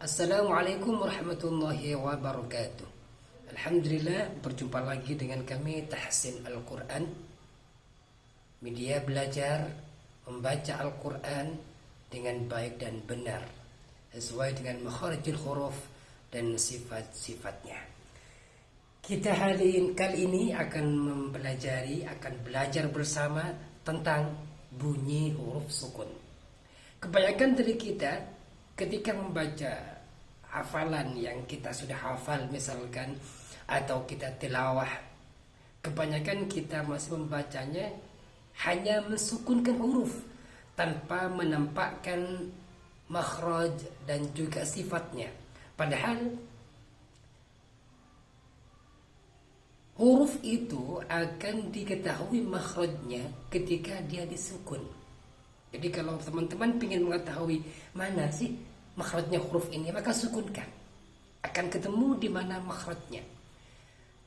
Assalamualaikum warahmatullahi wabarakatuh. Alhamdulillah, berjumpa lagi dengan kami Tahsin Al-Quran, media belajar membaca Al-Quran dengan baik dan benar sesuai dengan makharijul huruf dan sifat-sifatnya. Kita kali ini akan belajar bersama tentang bunyi huruf sukun. Kebanyakan dari kita ketika membaca hafalan yang kita sudah hafal misalkan, atau kita tilawah, kebanyakan kita masih membacanya hanya mensukunkan huruf tanpa menampakkan makhraj dan juga sifatnya. Padahal huruf itu akan diketahui makhrajnya ketika dia disukun. Jadi kalau teman-teman ingin mengetahui mana sih makhrajnya huruf ini, maka sukunkan. Akan ketemu di mana makhrajnya.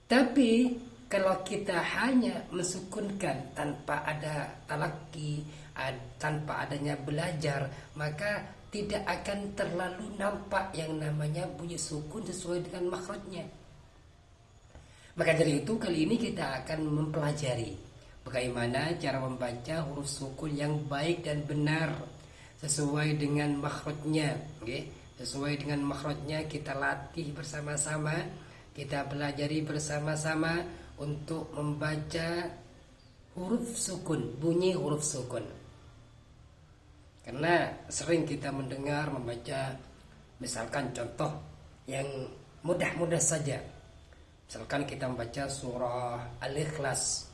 Tapi kalau kita hanya mensukunkan tanpa ada talaki, tanpa adanya belajar, maka tidak akan terlalu nampak yang namanya bunyi sukun sesuai dengan makhrajnya. Maka dari itu kali ini kita akan mempelajari bagaimana cara membaca huruf sukun yang baik dan benar sesuai dengan makhrajnya. Sesuai dengan makhrajnya kita latih bersama-sama, kita pelajari bersama-sama untuk membaca huruf sukun, bunyi huruf sukun. Karena sering kita mendengar membaca, misalkan contoh yang mudah-mudah saja. Misalkan kita membaca surah Al-Ikhlas,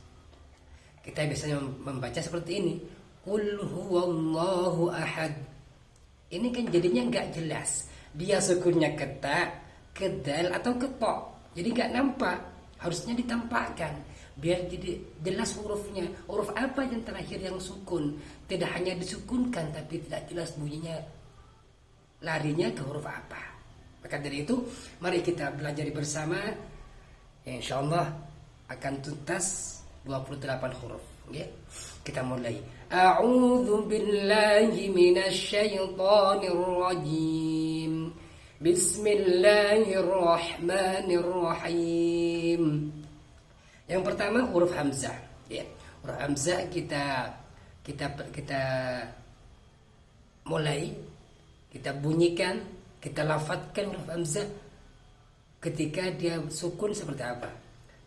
kita biasanya membaca seperti ini, Qul huwallahu ahad. Ini kan jadinya nggak jelas, dia sukunnya ke ta, ke dal atau ke to. Jadi nggak nampak, harusnya ditampakkan biar jadi jelas hurufnya. Huruf apa yang terakhir yang sukun? Tidak hanya disukunkan tapi tidak jelas bunyinya, larinya ke huruf apa. Maka dari itu mari kita belajar bersama, ya, insyaallah akan tuntas 28 huruf. Kita mulai. A'udzu billahi minasy syaithanir rajim. Bismillahirrahmanirrahim. Yang pertama huruf hamzah, ya. Huruf hamzah kita mulai, kita bunyikan, kita lafadzkan huruf hamzah ketika dia sukun seperti apa.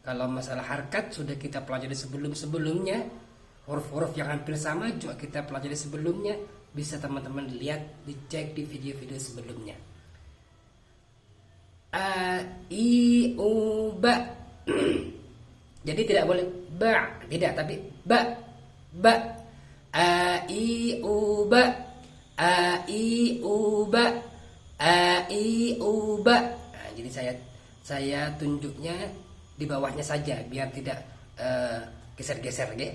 Kalau masalah harkat sudah kita pelajari sebelumnya, huruf-huruf yang hampir sama juga kita pelajari sebelumnya, bisa teman-teman lihat, dicek di video-video sebelumnya. A, I, U, Ba. Jadi tidak boleh ba, tidak, tapi ba, ba. A, I, U, Ba. A, I, U, Ba. A, I, U, Ba. Nah, jadi saya tunjuknya di bawahnya saja biar tidak geser-geser, ya.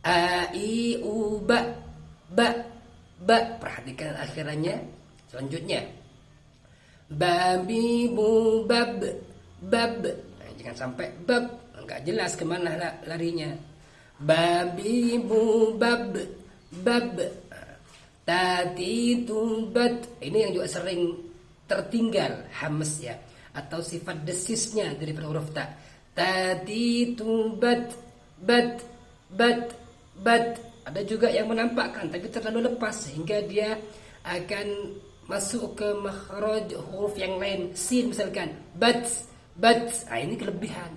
A, I, U, Ba. Ba, ba. Perhatikan akhirannya. Selanjutnya babi, bu, bab, bab. Nah, jangan sampai bab, enggak jelas kemana larinya. Babi, bu, bab, bab. Tati, tubat. Ini yang juga sering tertinggal hamas, ya, atau sifat desisnya dari huruf ta. Tati, tubat, bat, bat, bat. Ada juga yang menampakkan tapi terlalu lepas sehingga dia akan masuk ke makhraj huruf yang lain. Sin misalkan, bat, bat. Nah, ini kelebihan.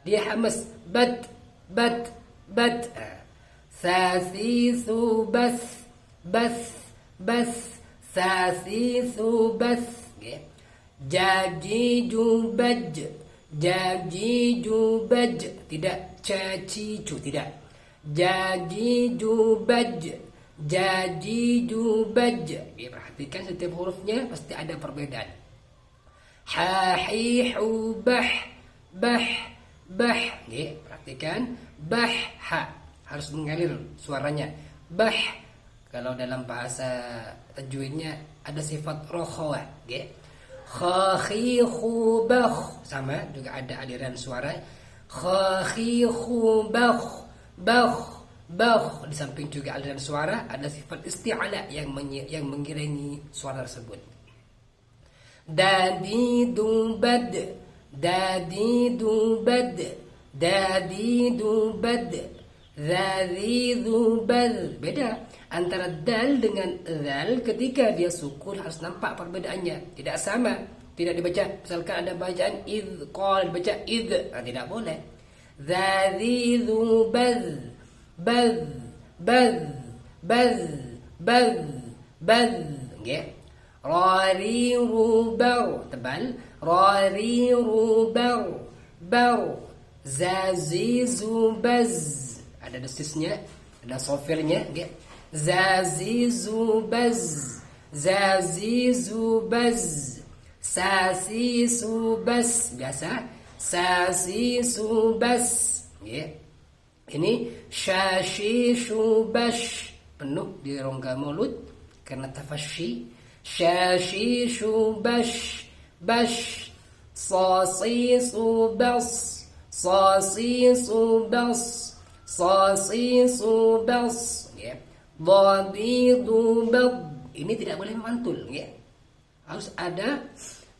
Dia hamas, bat, bat, bat. Sasi, subas, bas, bas. Sasi, subas. Jaji, jubaj, jaji, jubaj. Tidak caci, tidak. Jaji, jubaj, jaji, jubaj. Ya, perhatikan setiap hurufnya pasti ada perbedaan. Ha, hi, hu, bah, bah, bah. Ya, perhatikan bah, ha harus mengalir suaranya. Bah. Kalau dalam bahasa tajwidnya ada sifat rokhawah, ya. Kha, khi, khu, bah. Sama juga ada aliran suara. Kha, khi, khu, bah, bah. Bah, di samping juga aliran suara ada sifat isti'ala yang mengiringi suara tersebut. Dadidubad, dadidubad, dadidubad, dadidubad. Beda antara dal dengan zal. Ketika dia sukun harus nampak perbedaannya, tidak sama, tidak dibaca. Misalkan ada bacaan id qal, dibaca id, tidak boleh. Dadidubad, bad, bad, bad, bad, bad. Okay. Rariru bar, tebal. Rariru bar, bar. Zazizu baz, ada desisnya, ada sofirnya. Okay. Zazizu baz, zazizu baz. Sasisu bas, biasa. Sasisu bas. Okay. Ini syashishu bash, penuh di rongga mulut karena tafashi. Syashishu bash, bash. Sasisu bas, sasisu bas, sasisu bas. Ya. Dhadidu bad, ini tidak boleh memantul. Ya. Harus ada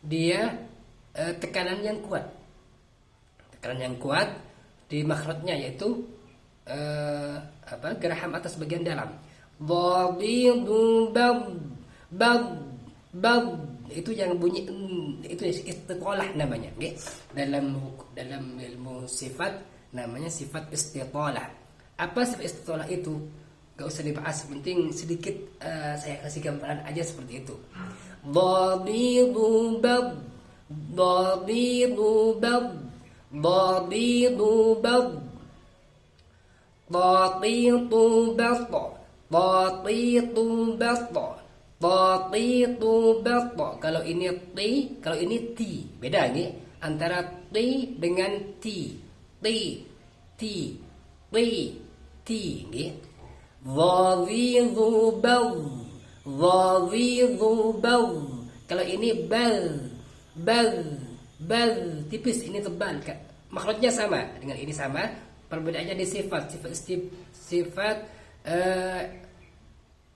dia tekanan yang kuat. Tekanan yang kuat di makhrajnya, yaitu geraham atas bagian dalam. Dhadidu bad, bad, bad. Itu yang bunyi itu istiqalah namanya. Okay? Dalam ilmu sifat namanya sifat istiqalah. Apa sifat istiqalah itu? Gak usah dibahas, penting sedikit saya kasih gambaran aja seperti itu. Dhadidu bad, dhadidu bad, dhadidu bad. Dhatitu batta, dhatitu batta, dhatitu batta. Kalau ini ti, kalau ini ti. Beda nih antara ti dengan ti. Ti, ti, ti, ti. Nih. Dhadidhu bal, dhadidhu bal. Kalau ini bal, bal, bal. Tipis, ini tebal. Makhrajnya sama dengan ini sama. Perbedaannya di sifat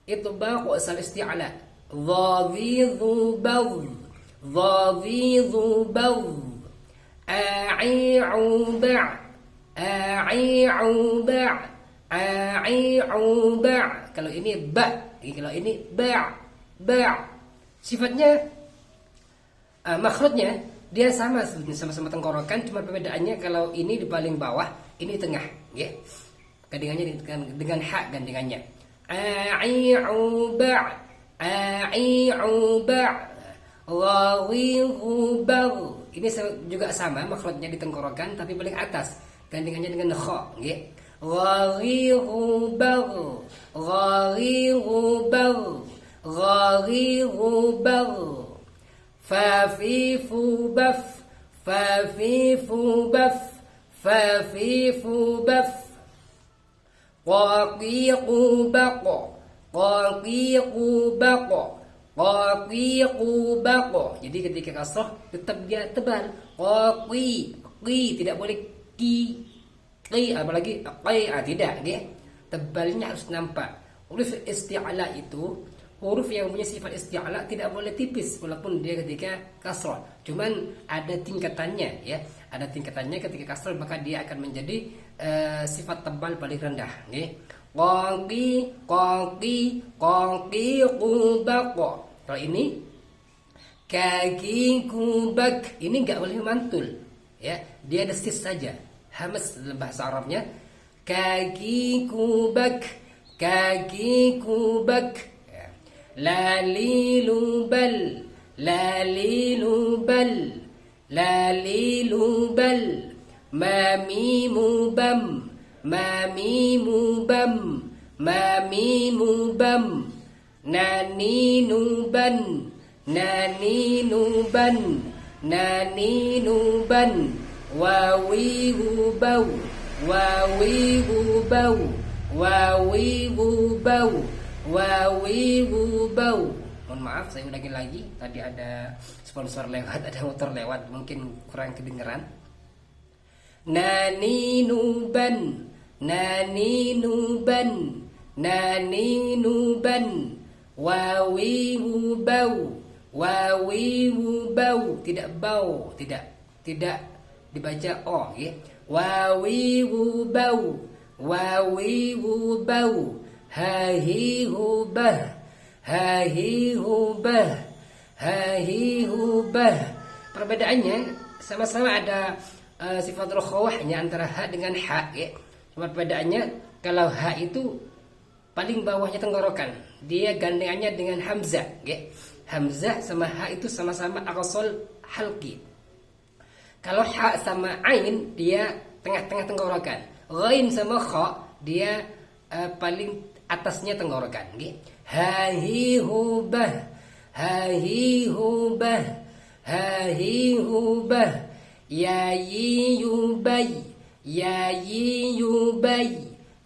itbaq wa isti'la. Dhadidhu bal, dhadidhu bal. A'i'u ba', a'i'u ba', a'i'u ba'. Kalau ini ba, kalau ini ba', ba'. Sifatnya makhrajnya dia sama tenggorokan, cuma perbedaannya kalau ini di paling bawah, ini tengah, ya. Gandingannya dengan hak gandingannya. A'i'u ba', a'i'u ba', ghawidhu ba'. Ini juga sama makhrajnya di tenggorokan tapi paling atas, gandingannya dengan kha, ya. Ghawidhu ba', ghawidhu ba', ghawidhu ba'. Fafifu baf, fafifu baf, fafifu baf. Qaqiqu baqa, qaqiqu baqa, qaqiqu baqa. Jadi ketika kasrah tetap dia tebal. Qaqi, qi, tidak boleh ki, qi, apalagi qai, tidak, ya. Tebalnya harus nampak. Huruf isti'la itu huruf yang punya sifat isti'la tidak boleh tipis walaupun dia ketika kasrah. Cuman ada tingkatannya, ya. Ada tingkatannya. Ketika kasrah maka dia akan menjadi sifat tebal paling rendah, nggih. Qaqi, qaqi, qaqi baqa. Kalau ini kaki kubak, ini enggak boleh mantul, ya. Dia desis saja. Hamas dalam bahasa Arabnya. Kaki kubak, kaki kubak. Lalilu bal, lalilu bal, lalilu bal. Mamimu bam, mamimu bam, mamimu bam. Naninu ban, naninu ban, naninu ban. Wawihu bau, wawihu bau, wawihu bau, wawihu bau. Mohon maaf saya ulangi lagi, tadi ada sponsor lewat, ada motor lewat, mungkin kurang kedengeran. Naninu ban, naninu ban, naninu ban. Wawihu bau, Wawiwu bau, tidak bau, tidak dibaca o, ya. Wawiwu bau, wawiwu bau, hahihu bah, hahihu bah, hahihu bah. Perbedaannya sama-sama ada sifat rokhawahnya antara ha dengan ha, ya. Cuma perbedaannya kalau ha itu paling bawahnya tenggorokan, dia gandengannya dengan hamzah, ya. Hamzah sama ha itu sama-sama aqsal halqi. Kalau ha sama ain dia tengah-tengah tenggorokan. Ghain sama kha dia paling atasnya tenggorokan, ya. Hahihu bah, hahihu bah, hahihu bah, yayi yubay, yayi yubay,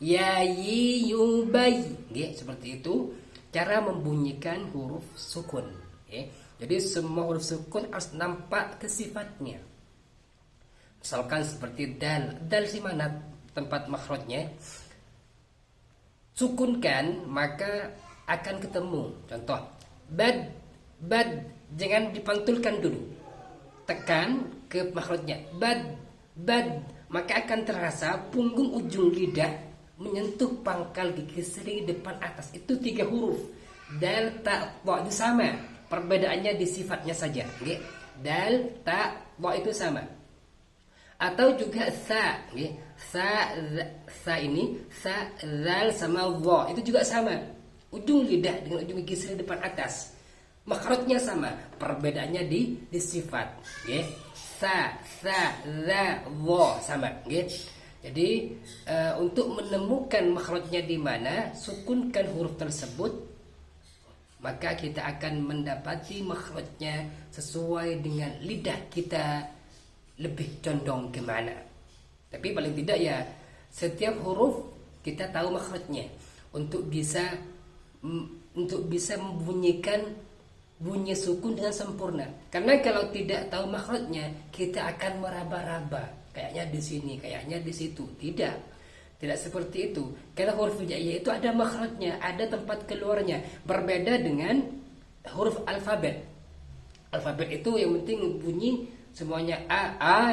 yayi yubay, ya, seperti itu cara membunyikan huruf sukun, ya. Jadi semua huruf sukun harus nampak ke sifatnya. Misalkan seperti dal, dal di mana tempat makhrajnya? Sukunkan maka akan ketemu. Contoh, bad, bad, jangan dipantulkan dulu. Tekan ke makhrajnya. Bad, bad, maka akan terasa punggung ujung lidah menyentuh pangkal gigi seri depan atas. Itu 3 huruf. Dal, ta, ta itu sama. Perbedaannya di sifatnya saja. Okay? Dal, ta, ta itu sama. Atau juga sa, okay? Sa ini, sa, zal sama wa itu juga sama. Ujung lidah dengan ujung gigi seri depan atas. Makhrajnya sama. Perbedaannya di sifat. Okay? Sa, za, wa sama. Okay? Jadi untuk menemukan makhrajnya di mana, sukunkan huruf tersebut, maka kita akan mendapati makhrajnya sesuai dengan lidah kita lebih condong ke mana. Tapi paling tidak ya setiap huruf kita tahu makhrajnya untuk bisa membunyikan bunyi sukun dengan sempurna. Karena kalau tidak tahu makhrajnya, kita akan meraba-raba. Kayaknya di sini, kayaknya di situ. Tidak seperti itu. Kalau huruf hijaiyah itu ada makhrajnya, ada tempat keluarnya. Berbeda dengan huruf alfabet. Alfabet itu yang penting bunyi semuanya A,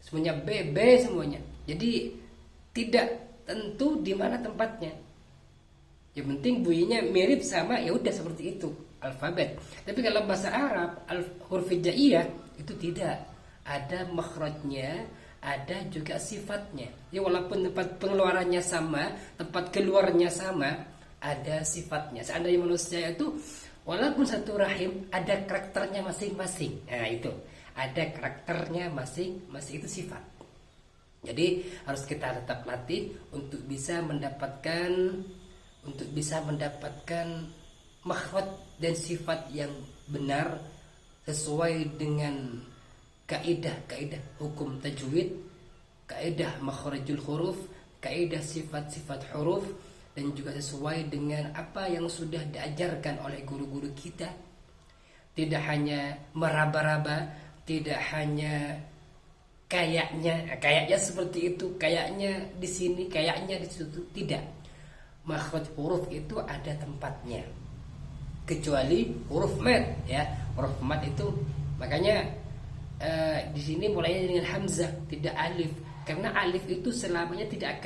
semuanya B, semuanya. Jadi tidak tentu di mana tempatnya. Yang penting bunyinya mirip sama, ya udah seperti itu alfabet. Tapi kalau bahasa Arab, huruf hijaiyah itu tidak. Ada makhrajnya, ada juga sifatnya. Ya walaupun tempat pengeluarannya sama, tempat keluarnya sama, ada sifatnya. Seandainya manusia itu walaupun satu rahim, ada karakternya masing-masing. Nah itu, ada karakternya masing-masing, itu sifat. Jadi harus kita tetap latih untuk bisa mendapatkan makhraj dan sifat yang benar sesuai dengan kaidah hukum tajwid, kaidah makhrajul huruf, kaidah sifat-sifat huruf, dan juga sesuai dengan apa yang sudah diajarkan oleh guru-guru kita. Tidak hanya meraba-raba, tidak hanya kayaknya seperti itu, kayaknya di sini, kayaknya di situ. Tidak. Makhraj huruf itu ada tempatnya. Kecuali huruf mad, ya. Huruf mad itu makanya di sini mulainya dengan hamzah, tidak alif, karena alif itu selamanya tidak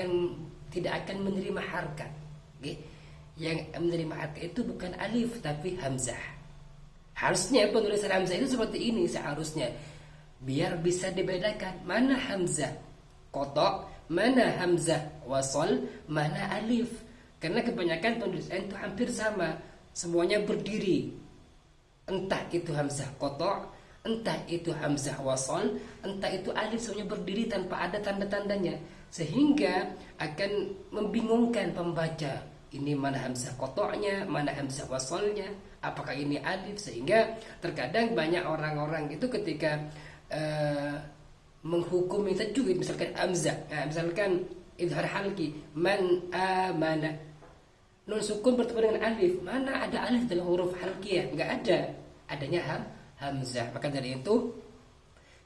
akan menerima harkat. Okay? Yang menerima harkat itu bukan alif tapi hamzah. Harusnya penulisan hamzah itu seperti ini seharusnya, biar bisa dibedakan mana hamzah qata, mana hamzah wasal, mana alif. Karena kebanyakan penulisan itu hampir sama, semuanya berdiri. Entah itu hamzah qata, entah itu hamzah wasal, entah itu alif, semuanya berdiri tanpa ada tanda-tandanya, sehingga akan membingungkan pembaca. Ini mana hamzah qata'nya, mana hamzah wasalnya, apakah ini alif? Sehingga terkadang banyak orang-orang itu ketika menghukumi tajwid, misalkan hamzah, misalkan idhar halqi, man amana, nun sukun bertemu dengan alif, mana ada alif dalam huruf halqiyah? Enggak ada, adanya hamzah. Maka dari itu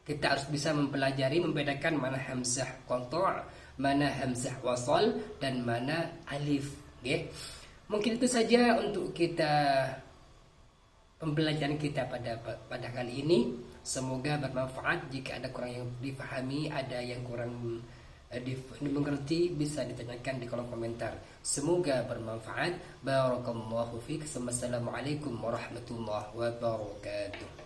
kita harus bisa mempelajari, membedakan mana hamzah qata', mana hamzah wasal, dan mana alif. Okay? Mungkin itu saja untuk kita pembelajaran kita pada kali ini. Semoga bermanfaat. Jika ada kurang yang dipahami, ada yang kurang dimengerti, bisa ditanyakan di kolom komentar. Semoga bermanfaat. Barakallahu fiik. Wassalamualaikum warahmatullahi wabarakatuh.